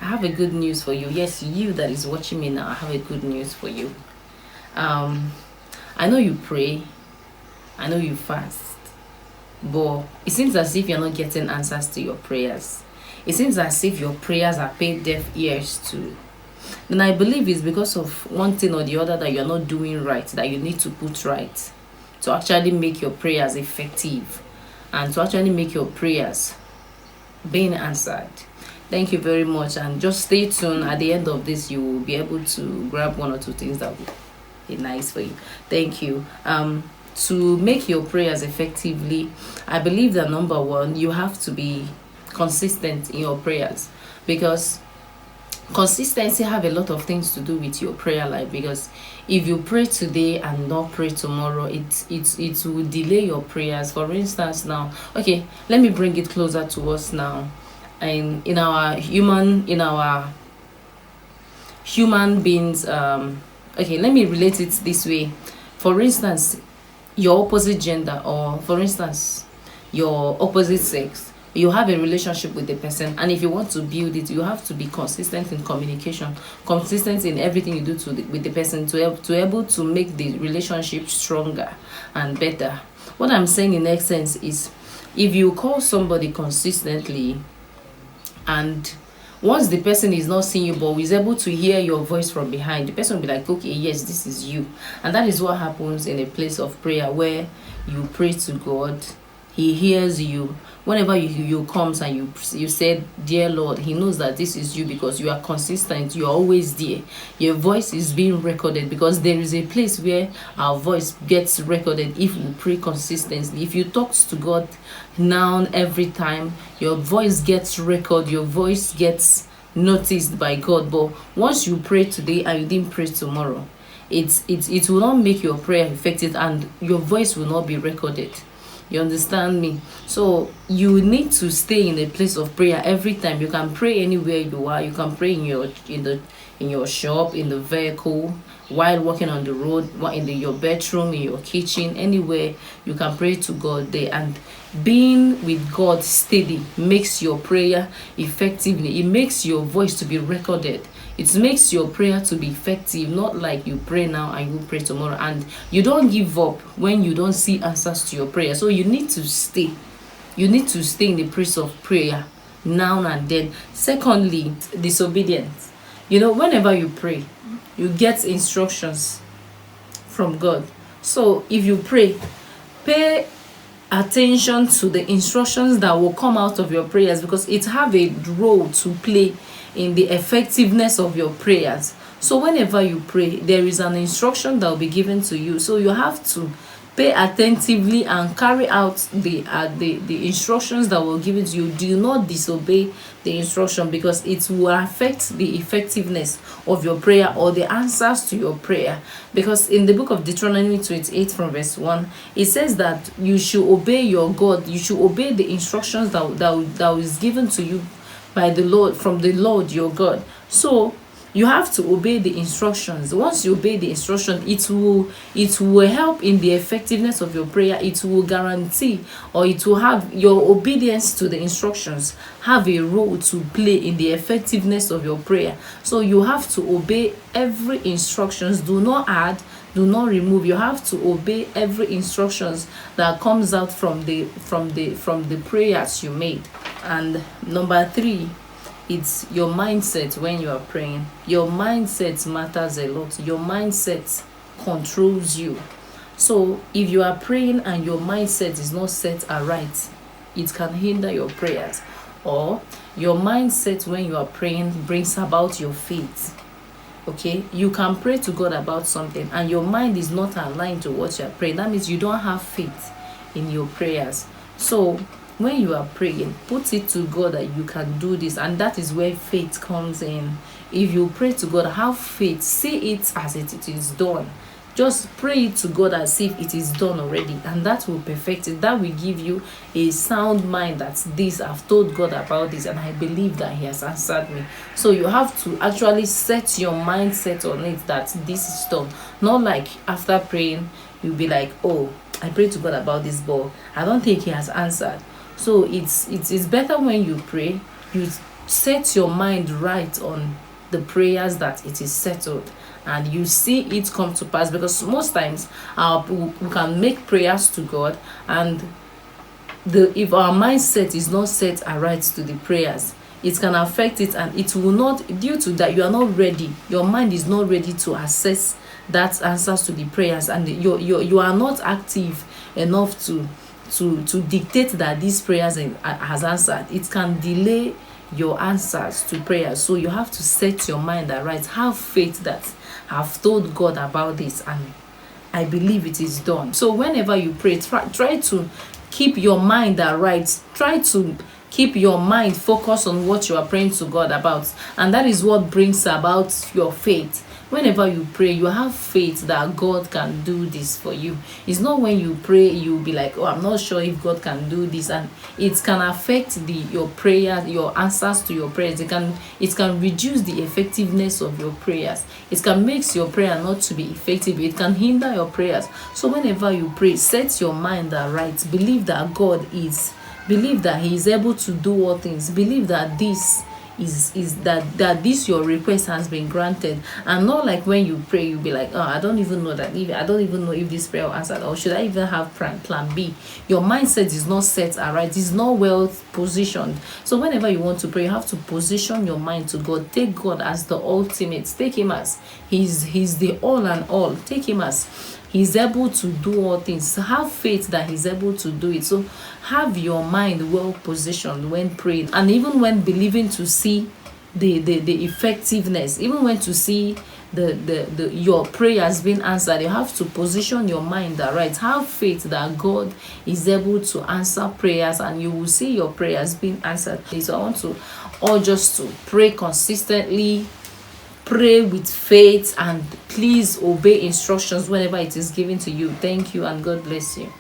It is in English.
I have a good news for you. Yes, you that is watching me now, I have a good news for you. I know you pray, I know you fast, but it seems as if you're not getting answers to your prayers. It seems as if your prayers are paid deaf ears to. Then I believe it's because of one thing or the other that you're not doing right, that you need to put right to actually make your prayers effective and to actually make your prayers being answered. Thank you very much, and just stay tuned. At the end of this, you will be able to grab one or two things that will be nice for you. Thank you. To make your prayers effectively, I believe that number one, you have to be consistent in your prayers, because consistency have a lot of things to do with your prayer life. Because if you pray today and not pray tomorrow, it will delay your prayers. For instance, now, okay, let me bring it closer to us now. And in our human beings, okay, let me relate it this way. For instance, your opposite gender, or for instance your opposite sex, you have a relationship with the person, and if you want to build it, you have to be consistent in communication, consistent in everything you do with the person, to able to make the relationship stronger and better. What I'm saying in essence is, if you call somebody consistently, and once the person is not seeing you but is able to hear your voice from behind, the person will be like, okay, yes, this is you. And that is what happens in a place of prayer, where you pray to God, he hears you. Whenever you comes and you said, dear Lord, he knows that this is you, because you are consistent, you are always there. Your voice is being recorded, because there is a place where our voice gets recorded if we pray consistently. If you talk to God now every time, your voice gets recorded, your voice gets noticed by God. But once you pray today and you didn't pray tomorrow, it will not make your prayer effective, and your voice will not be recorded. You understand me? So you need to stay in a place of prayer every time. You can pray anywhere you are. You can pray in your shop, in the vehicle, while walking on the road, in your bedroom, in your kitchen, anywhere. You can pray to God there. And being with God steady makes your prayer effectively. It makes your voice to be recorded. It makes your prayer to be effective, not like you pray now and you pray tomorrow, and you don't give up when you don't see answers to your prayer. So you need to stay. You need to stay in the place of prayer now and then. Secondly, disobedience. Whenever you pray, you get instructions from God. So if you pray, pay attention to the instructions that will come out of your prayers, because it have a role to play in the effectiveness of your prayers. So whenever you pray, there is an instruction that will be given to you. So you have to pay attentively and carry out the instructions that were given to you. Do not disobey the instruction, because it will affect the effectiveness of your prayer or the answers to your prayer. Because in the book of Deuteronomy 28 from verse 1, it says that you should obey your God. You should obey the instructions that is given to you by the Lord, from the Lord your God. So you have to obey the instructions. Once you obey the instruction, it will help in the effectiveness of your prayer. It will guarantee, or it will have your obedience to the instructions have a role to play in the effectiveness of your prayer. So you have to obey every instructions. Do not add, do not remove. You have to obey every instructions that comes out from the prayers you made. And number 3, it's your mindset. When you are praying, your mindset matters a lot. Your mindset controls you. So if you are praying and your mindset is not set aright, it can hinder your prayers. Or your mindset when you are praying brings about your faith. Okay, you can pray to God about something and your mind is not aligned to what you are praying. That means you don't have faith in your prayers. So when you are praying, put it to God that you can do this, and that is where faith comes in. If you pray to God, have faith, see it as it is done. Just pray it to God as if it is done already, and that will perfect it. That will give you a sound mind that this, I've told God about this and I believe that he has answered me. So you have to actually set your mindset on it, that this is done. Not like after praying you'll be like, oh, I prayed to God about this, but I don't think he has answered. So it's better when you pray, you set your mind right on the prayers that it is settled, and you see it come to pass. Because most times we can make prayers to God, and if our mindset is not set aright to the prayers, it can affect it, and it will not, due to that you are not ready, your mind is not ready to assess that answers to the prayers, and you are not active enough to dictate that these prayers has answered. It can delay your answers to prayers. So you have to set your mind right, have faith that I've told God about this and I believe it is done. So whenever you pray, try to keep your mind right. Try to keep your mind focused on what you are praying to God about, and that is what brings about your faith. Whenever you pray, you have faith that God can do this for you. It's not when you pray you'll be like, oh, I'm not sure if God can do this, and it can affect your prayer, your answers to your prayers. It can reduce the effectiveness of your prayers. It can make your prayer not to be effective. It can hinder your prayers. So whenever you pray, set your mind right. Believe that God is. Believe that He is able to do all things. Believe that this that this your request has been granted, and not like when you pray you'll be like, oh, I don't even know if this prayer will answer, or should I even have plan B. Your mindset is not set right, it's not well positioned. So whenever you want to pray, you have to position your mind to God. Take God as the ultimate. Take Him as he's the all and all. Take Him as He's able to do all things. Have faith that He's able to do it. So have your mind well positioned when praying, and even when believing to see the effectiveness, even when to see your prayers being answered. You have to position your mind right. Have faith that God is able to answer prayers, and you will see your prayers being answered. So I want to all just to pray consistently. Pray with faith, and please obey instructions whenever it is given to you. Thank you, and God bless you.